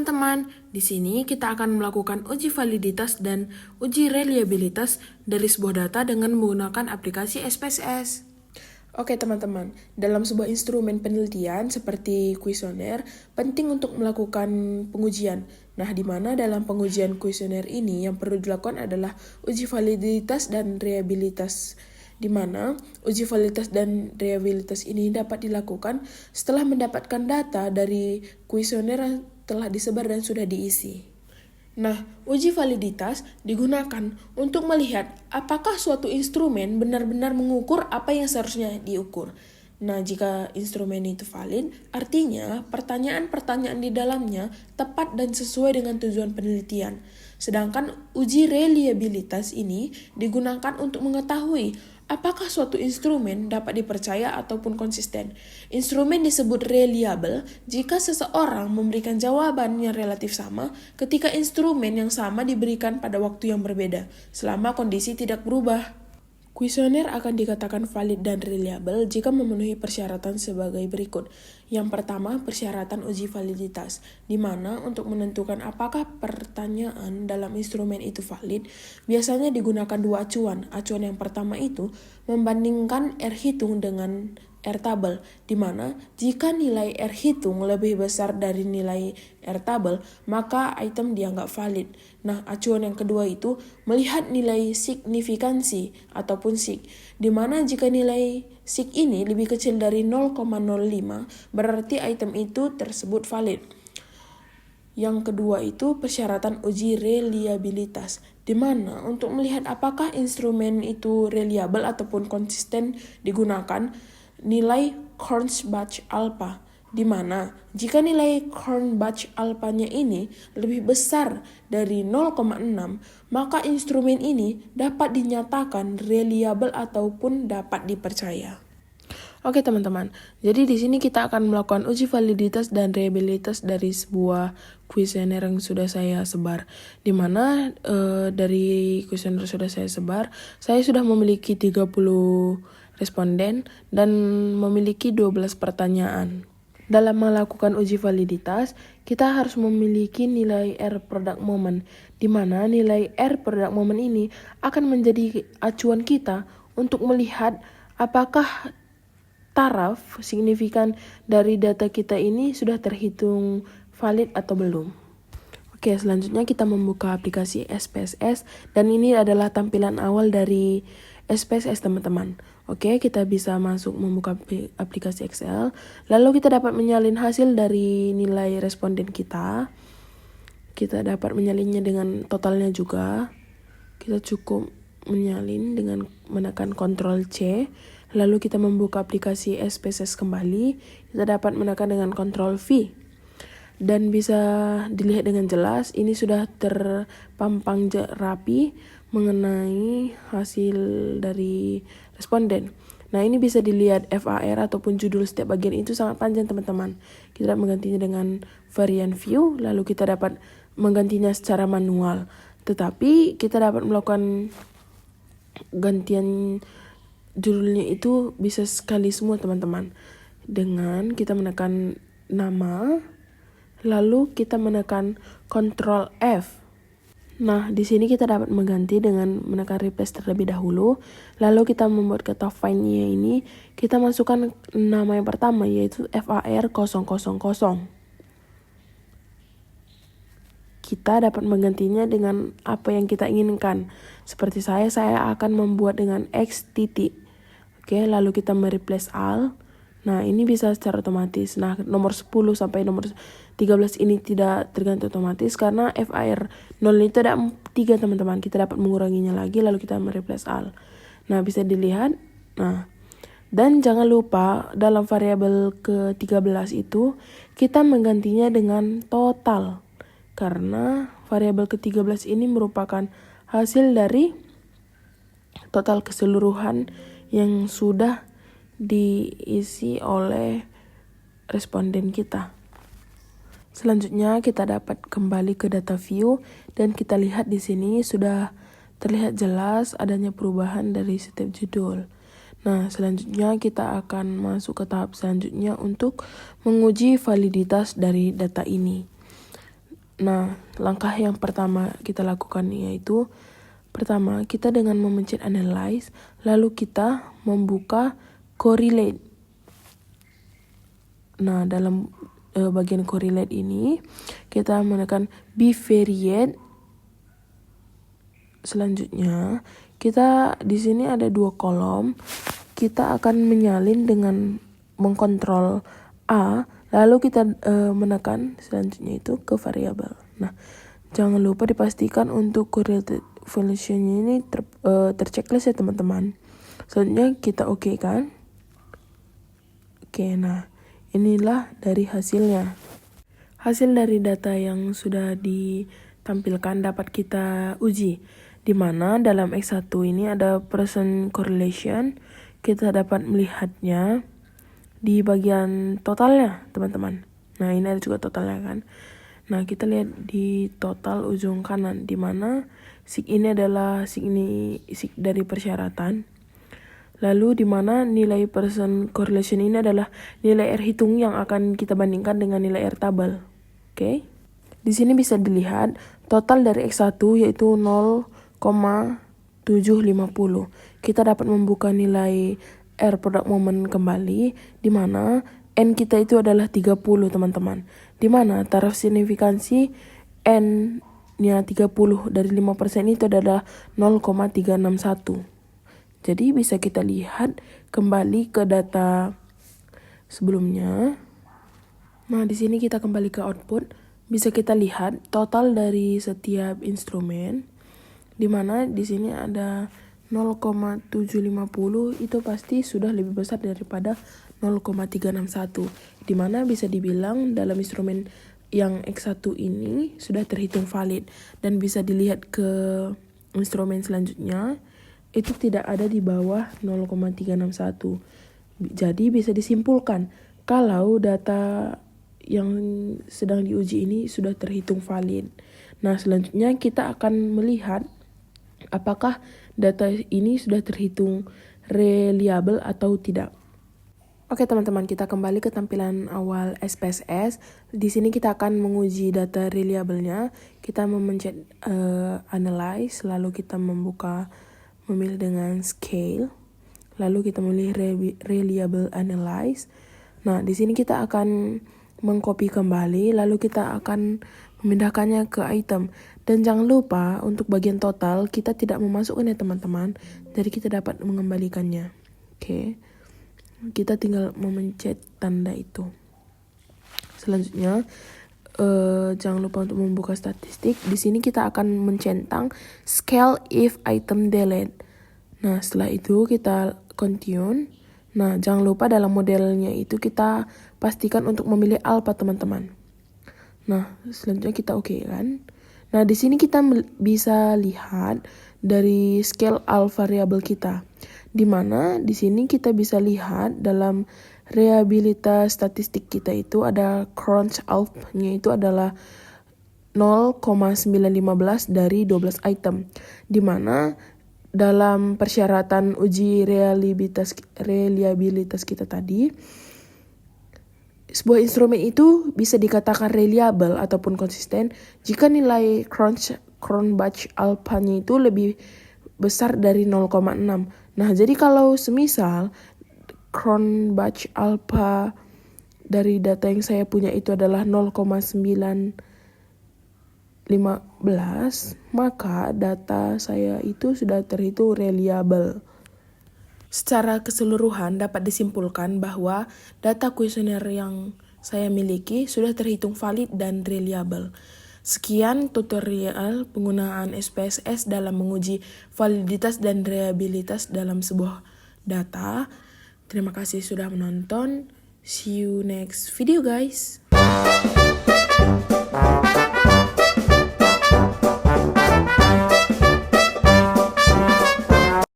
teman-teman, di sini kita akan melakukan uji validitas dan uji reliabilitas dari sebuah data dengan menggunakan aplikasi SPSS. Oke teman-teman, dalam sebuah instrumen penelitian seperti kuesioner, penting untuk melakukan pengujian. Nah, di mana dalam pengujian kuesioner ini yang perlu dilakukan adalah uji validitas dan reliabilitas, di mana uji validitas dan reliabilitas ini dapat dilakukan setelah mendapatkan data dari kuesioner yang telah disebar dan sudah diisi. Nah, uji validitas digunakan untuk melihat apakah suatu instrumen benar-benar mengukur apa yang seharusnya diukur. Nah, jika instrumen itu valid, artinya pertanyaan-pertanyaan di dalamnya tepat dan sesuai dengan tujuan penelitian. Sedangkan uji reliabilitas ini digunakan untuk mengetahui apakah suatu instrumen dapat dipercaya ataupun konsisten. Instrumen disebut reliable jika seseorang memberikan jawaban yang relatif sama ketika instrumen yang sama diberikan pada waktu yang berbeda, selama kondisi tidak berubah. Kuesioner akan dikatakan valid dan reliable jika memenuhi persyaratan sebagai berikut. Yang pertama, persyaratan uji validitas, di mana untuk menentukan apakah pertanyaan dalam instrumen itu valid, biasanya digunakan dua acuan. Acuan yang pertama itu membandingkan R hitung dengan R tabel, di mana jika nilai R hitung lebih besar dari nilai R tabel, maka item dianggap valid. Nah, acuan yang kedua itu melihat nilai signifikansi ataupun sig, di mana jika nilai sig ini lebih kecil dari 0,05, berarti item itu tersebut valid. Yang kedua itu persyaratan uji reliabilitas, di mana untuk melihat apakah instrumen itu reliable ataupun konsisten digunakan nilai Cronbach alpha, di mana jika nilai Cronbach alpha-nya ini lebih besar dari 0,6, maka instrumen ini dapat dinyatakan reliable ataupun dapat dipercaya. Oke teman-teman, jadi di sini kita akan melakukan uji validitas dan reliabilitas dari sebuah kuesioner yang sudah saya sebar. Di mana dari kuesioner sudah saya sebar, saya sudah memiliki 30 responden dan memiliki 12 pertanyaan. Dalam melakukan uji validitas, kita harus memiliki nilai R product moment, di mana nilai R product moment ini akan menjadi acuan kita untuk melihat apakah taraf signifikan dari data kita ini sudah terhitung valid atau belum. Oke, selanjutnya kita membuka aplikasi SPSS dan ini adalah tampilan awal dari SPSS teman-teman. Oke, kita bisa masuk membuka aplikasi Excel. Lalu kita dapat menyalin hasil dari nilai responden kita. Kita dapat menyalinnya dengan totalnya juga. Kita cukup menyalin dengan menekan Ctrl C. Lalu kita membuka aplikasi SPSS kembali. Kita dapat menekan dengan Ctrl V. Dan bisa dilihat dengan jelas, ini sudah terpampang rapi mengenai hasil dari responden. Nah, ini bisa dilihat FAR ataupun judul setiap bagian itu sangat panjang teman-teman. Kita dapat menggantinya dengan variant view, lalu kita dapat menggantinya secara manual. Tetapi kita dapat melakukan gantian judulnya itu bisa sekali semua teman-teman. Dengan kita menekan nama, lalu kita menekan Ctrl F. Nah, di sini kita dapat mengganti dengan menekan replace terlebih dahulu. Lalu kita membuat kata find-nya ini, kita masukkan nama yang pertama yaitu FAR000. Kita dapat menggantinya dengan apa yang kita inginkan. Seperti saya akan membuat dengan X titik. Oke, lalu kita mereplace all. Nah, ini bisa secara otomatis. Nah, nomor 10 sampai nomor 13 ini tidak terganti otomatis karena FAR 0 itu ada 3 teman-teman. Kita dapat menguranginya lagi lalu kita mereplace all. Nah, bisa dilihat. Nah, dan jangan lupa dalam variabel ke-13 itu kita menggantinya dengan total. Karena variabel ke-13 ini merupakan hasil dari total keseluruhan yang sudah diisi oleh responden kita. Selanjutnya kita dapat kembali ke data view dan kita lihat di sini sudah terlihat jelas adanya perubahan dari setiap judul. Nah, selanjutnya kita akan masuk ke tahap selanjutnya untuk menguji validitas dari data ini. Nah, langkah yang pertama kita lakukan yaitu pertama, kita dengan memencet analyze, lalu kita membuka correlate. Nah, dalam bagian correlate ini, kita menekan bivariate. Selanjutnya, kita di sini ada 2 kolom. Kita akan menyalin dengan mengkontrol A, lalu kita menekan selanjutnya itu ke variabel. Nah, jangan lupa dipastikan untuk correlated function ini terchecklist ya teman-teman. Selanjutnya kita oke kan? Oke, nah inilah dari hasilnya. Hasil dari data yang sudah ditampilkan dapat kita uji, di mana dalam X1 ini ada percent correlation. Kita dapat melihatnya di bagian totalnya, teman-teman. Nah, ini ada juga totalnya kan. Nah, kita lihat di total ujung kanan, di mana sig ini adalah sig dari persyaratan. Lalu di mana nilai percent correlation ini adalah nilai R hitung yang akan kita bandingkan dengan nilai R tabel. Oke. Di sini bisa dilihat total dari X1 yaitu 0,750. Kita dapat membuka nilai R product moment kembali, di mana N kita itu adalah 30, teman-teman. Di mana taraf signifikansi N-nya 30 dari 5% itu adalah 0,361. Jadi bisa kita lihat kembali ke data sebelumnya. Nah, di sini kita kembali ke output. Bisa kita lihat total dari setiap instrumen, di mana di sini ada 0,750 itu pasti sudah lebih besar daripada 0,361, di mana bisa dibilang dalam instrumen yang X1 ini sudah terhitung valid, dan bisa dilihat ke instrumen selanjutnya itu tidak ada di bawah 0,361. Jadi bisa disimpulkan kalau data yang sedang diuji ini sudah terhitung valid. Nah, selanjutnya kita akan melihat apakah data ini sudah terhitung reliable atau tidak. Oke teman-teman, kita kembali ke tampilan awal SPSS. Di sini kita akan menguji data reliable-nya. Kita memencet analyze, lalu kita memilih dengan scale, lalu kita memilih reliable analyze. Nah, di sini kita akan mengcopy kembali, lalu kita akan memindahkannya ke item. Dan jangan lupa untuk bagian total kita tidak memasukkan ya teman-teman, jadi kita dapat mengembalikannya. Oke. Kita tinggal memencet tanda itu. Selanjutnya, jangan lupa untuk membuka statistik. Di sini kita akan mencentang scale if item delete. Nah, setelah itu kita continue. Nah, jangan lupa dalam modelnya itu kita pastikan untuk memilih alpha, teman-teman. Nah, selanjutnya kita oke kan. Nah, di sini kita bisa lihat dari scale alpha variabel kita, di mana di sini kita bisa lihat dalam reliabilitas statistik kita itu ada crunch alpha-nya itu adalah 0,915 dari 12 item, di mana dalam persyaratan uji reliabilitas kita tadi, sebuah instrumen itu bisa dikatakan reliable ataupun konsisten jika nilai Cronbach alpha-nya itu lebih besar dari 0,6. Nah, jadi kalau semisal Cronbach alpha dari data yang saya punya itu adalah 0,915, maka data saya itu sudah terhitung reliable. Secara keseluruhan dapat disimpulkan bahwa data kuesioner yang saya miliki sudah terhitung valid dan reliable. Sekian tutorial penggunaan SPSS dalam menguji validitas dan reliabilitas dalam sebuah data. Terima kasih sudah menonton. See you next video guys.